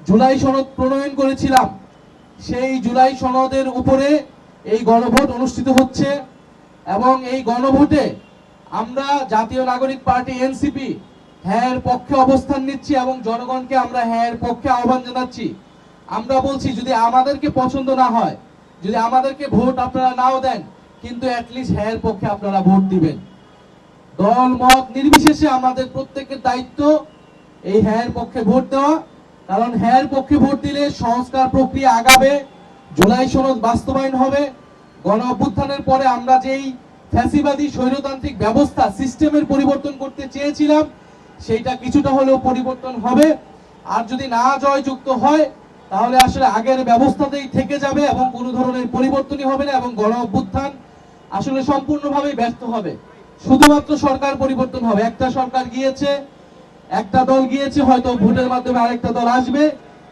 জুলাই সনদ প্রণয়ন করেছিলাম, সেই জুলাই সনদের উপরে এই গণভোট অনুষ্ঠিত হচ্ছে এবং এই গণভোটে আমরা জাতীয় নাগরিক পার্টি এনসিপি হ্যাঁ এর পক্ষে অবস্থান নিচ্ছি এবং জনগণকে আমরা হ্যাঁ এর পক্ষে আহ্বান জানাচ্ছি। আমরা বলছি যদি আমাদেরকে পছন্দ না হয়, যদি আমাদেরকে ভোট আপনারা নাও দেন, কিন্তু অ্যাটলিস্ট হ্যাঁ এর পক্ষে আপনারা ভোট দিবেন। দল মত নির্বিশেষে আমাদের প্রত্যেকের দায়িত্ব এই হ্যাঁ এর পক্ষে ভোট দেওয়া, কারণ হ্যাঁ এর পক্ষে ভোট দিলে সংস্কার প্রক্রিয়া আগাবে, জুলাই সনদ বাস্তবায়ন হবে। গণ অভ্যুত্থানের পরে আমরা যেই ফ্যাসিবাদী স্বৈরতান্ত্রিক ব্যবস্থা সিস্টেমের পরিবর্তন করতে চেয়েছিলাম, সেইটা কিছুটা হলেও পরিবর্তন হবে। আর যদি না জয়যুক্ত হয় তাহলে আসলে আগের ব্যবস্থাতেই থেকে যাবে এবং কোনো ধরনের পরিবর্তনই হবে না এবং গণ অভ্যুত্থান আসলে সম্পূর্ণভাবে ব্যর্থ হবে। শুধুমাত্র সরকার পরিবর্তন হবে। একটা সরকার গিয়েছে, একটা দল গিয়েছে, হয়তো ভোটের মাধ্যমে আরেকটা দল আসবে,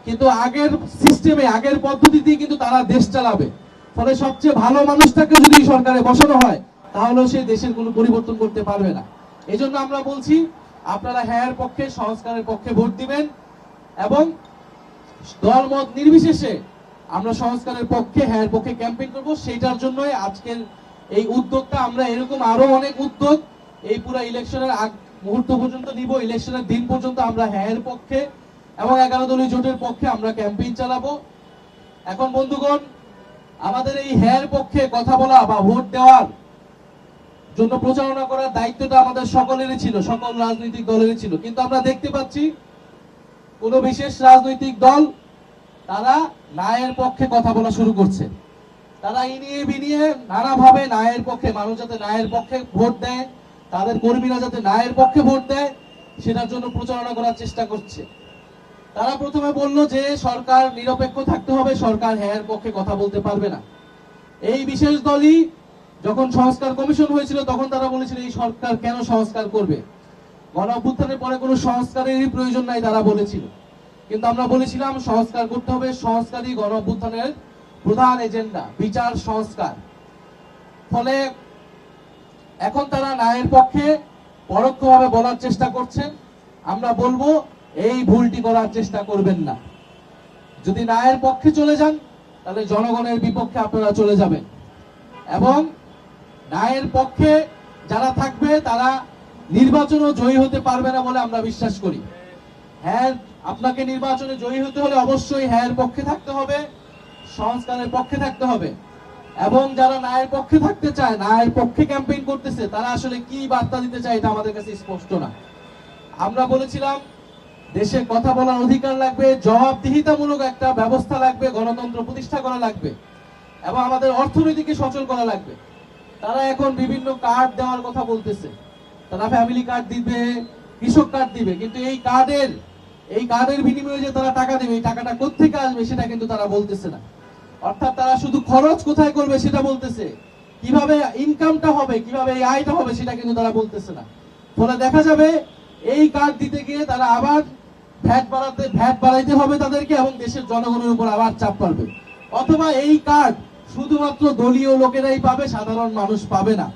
কিন্তু আগের সিস্টেমে আগের পদ্ধতিতেই কিন্তু তারা দেশ চালাবে। ফলে সবচেয়ে ভালো মানুষটাকে যদি সরকারে বসানো হয় তাহলেও সেই দেশের কোনো পরিবর্তন করতে পারবে না। এই জন্য আমরা বলছি আপনারা হ্যাঁ পক্ষে, সংস্কারের পক্ষে ভোট দিবেন এবং দল মত নির্বিশেষে আমরা সংস্কারের পক্ষে হ্যাঁ পক্ষে ক্যাম্পেইন করব। সেইটার জন্যই আজকের এই উদ্যোগটা। আমরা এরকম আরো অনেক উদ্যোগ এই পুরো ইলেকশনের আগ মুহূর্ত পর্যন্ত নিব। ইলেকশনের দিন পর্যন্ত আমরা হ্যাঁ এর পক্ষে এবং 11 দলীয় জোটের পক্ষে আমরা ক্যাম্পেইন চালাবো। এখন বন্ধুগণ, আমাদের এই হ্যাঁ এর পক্ষে কথা বলা বা ভোট দেওয়ার জন্য প্রচারণা করার দায়িত্বটা আমাদের সকলেরই ছিল, সকল রাজনৈতিক দলেরই ছিল। কিন্তু আমরা দেখতে পাচ্ছি কোন বিশেষ রাজনৈতিক দল তারা ন্যায়ের পক্ষে কথা বলা শুরু করছে। তারা ইনিয়ে বিনিয়ে নানাভাবে ন্যায়ের পক্ষে, মানুষ যাতে ন্যায়ের পক্ষে ভোট দেয়, তাদের কর্মীরা যাতে ন্যায়ের পক্ষে ভোট দেয়, সেটার জন্য প্রচারণা করার চেষ্টা করছে। তারা প্রথমে বলল যে সরকার নিরপেক্ষ থাকতে হবে, সরকার হ্যাঁ পক্ষে কথা বলতে পারবে না। এই বিশেষ দলই যখন সংস্কার কমিশন হয়েছিল তখন তারা বলেছিল এই সরকার কেন সংস্কার করবে, গণ অভ্যুত্থানের পরে কোনো সংস্কারেরই প্রয়োজন নাই তারা বলেছিল। কিন্তু আমরা বলেছিলাম সংস্কার করতে হবে, সংস্কারই গণ অভ্যুত্থানের প্রধান এজেন্ডা, বিচার সংস্কার। ফলে এখন তারা ন্যায়ের পক্ষে পরোক্ষভাবে বলার চেষ্টা করছেন। আমরা বলবো এই ভুলটি করার চেষ্টা করবেন না। যদি ন্যায়ের পক্ষে চলে যান তাহলে জনগণের বিপক্ষে আপনারা চলে যাবেন এবং ন্যায়ের পক্ষে যারা থাকবে তারা নির্বাচনও জয়ী হতে পারবে না বলে আমরা বিশ্বাস করি। হ্যাঁ, আপনাকে নির্বাচনে জয়ী হতে হলে অবশ্যই হ্যাঁ পক্ষে থাকতে হবে, সংস্কারের পক্ষে থাকতে হবে এবং যারা ন্যায়ের পক্ষে থাকতে চায়, ন্যায়ের পক্ষে ক্যাম্পেইন করতেছে, তারা আসলে কি বার্তা দিতে চায় এটা আমাদের কাছে স্পষ্ট না। আমরা বলেছিলাম দেশে কথা বলার অধিকার লাগবে, জবাবদিহিতামূলক একটা ব্যবস্থা লাগবে, গণতন্ত্র প্রতিষ্ঠা করা লাগবে এবং আমাদের অর্থনীতিকে সচল করা লাগবে। তারা এখন বিভিন্ন কার্ড দেওয়ার কথা বলতেছে, তারা ফ্যামিলি কার্ড দিবে, কৃষক কার্ড দিবে, কিন্তু এই কার্ডের বিনিময়ে যে তারা টাকা দেবে, এই টাকাটা কোত্থেকে আসবে সেটা কিন্তু তারা বলতেছে না। অর্থাৎ তারা শুধু খরচ কোথায় করবে সেটা বলতেছে, কিভাবে ইনকামটা হবে, কিভাবে এই আয়টা হবে সেটা কিন্তু তারা বলতেছে না। ফলে দেখা যাবে এই কার্ড দিতে গিয়ে তারা আবার ভ্যাট বাড়াইতে হবে তাদেরকে এবং দেশের জনগণের উপর আবার চাপ পড়বে। অথবা এই কার্ড শুধুমাত্র দলীয় লোকেরাই পাবে, সাধারণ মানুষ পাবে না।